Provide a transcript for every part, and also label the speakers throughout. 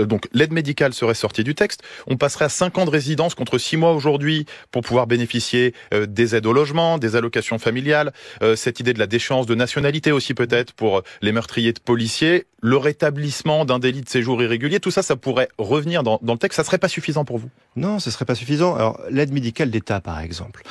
Speaker 1: Donc l'aide médicale serait sortie du texte. On passerait à 5 ans de résidence contre 6 mois aujourd'hui pour pouvoir bénéficier des aides au logement, des allocations familiales, cette idée de la déchéance de nationalité aussi peut-être pour les meurtriers de policiers, le rétablissement d'un délit de séjour irrégulier, tout ça, ça pourrait revenir dans le texte. Ça serait pas suffisant pour vous?
Speaker 2: Non, ce serait pas suffisant. Alors l'aide médicale d'État, par exemple,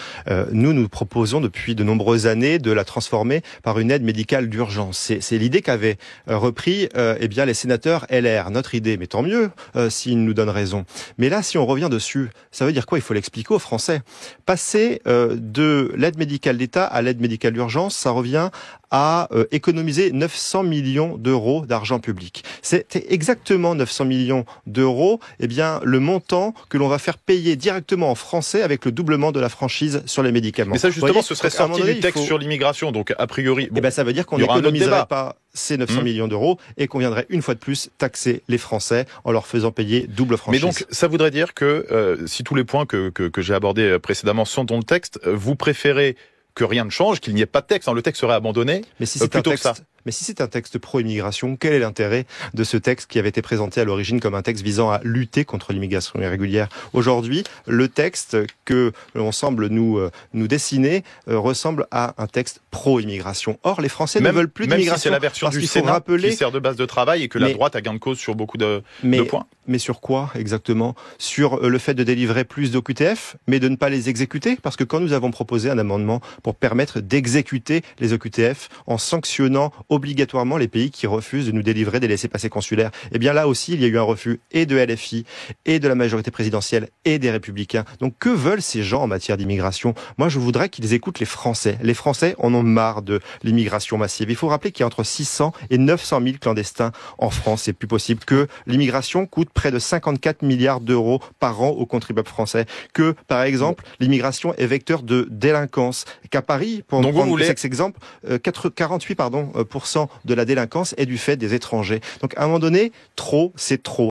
Speaker 2: nous proposons depuis de nombreuses années de la transformer par une aide médicale d'urgence. C'est l'idée qu'avaient repris les sénateurs LR. Notre idée, mais tant mieux s'ils nous donnent raison. Mais là, si on revient dessus, ça veut dire quoi? Il faut l'expliquer aux Français. Passer de l'aide médicale d'État à l'aide médicale d'urgence, ça revient à économiser 900 millions d'euros d'argent public. C'est exactement 900 millions d'euros, le montant que l'on va faire payer directement en français avec le doublement de la franchise sur les médicaments.
Speaker 1: Mais ça, justement, ce serait sorti du texte sur l'immigration, donc a priori...
Speaker 2: ça veut dire qu'on n'économiserait pas ces 900 millions d'euros et qu'on viendrait une fois de plus taxer les Français en leur faisant payer double franchise.
Speaker 1: Mais donc, ça voudrait dire que si tous les points que j'ai abordés précédemment sont dans le texte, vous préférez que rien ne change, qu'il n'y ait pas de texte, le texte serait abandonné,
Speaker 2: mais si c'est Mais si c'est un texte pro-immigration, quel est l'intérêt de ce texte qui avait été présenté à l'origine comme un texte visant à lutter contre l'immigration irrégulière? Aujourd'hui, le texte que l'on semble nous dessiner ressemble à un texte pro-immigration. Or, les Français ne veulent plus d'immigration.
Speaker 1: Même si c'est la version du Sénat qui sert de base de travail et que la droite a gain de cause sur beaucoup de points.
Speaker 2: Mais sur quoi exactement? Sur le fait de délivrer plus d'OQTF, mais de ne pas les exécuter? Parce que quand nous avons proposé un amendement pour permettre d'exécuter les OQTF en sanctionnant obligatoirement les pays qui refusent de nous délivrer des laissez-passer consulaires, là aussi, il y a eu un refus et de LFI, et de la majorité présidentielle, et des Républicains. Donc, que veulent ces gens en matière d'immigration? Moi, je voudrais qu'ils écoutent les Français. Les Français en ont marre de l'immigration massive. Il faut rappeler qu'il y a entre 600 et 900 000 clandestins en France. C'est plus possible que l'immigration coûte près de 54 milliards d'euros par an aux contribuables français. Que, par exemple, l'immigration est vecteur de délinquance. Qu'à Paris, pour prendre cet exemple, 48% de la délinquance est du fait des étrangers. Donc, à un moment donné, trop, c'est trop.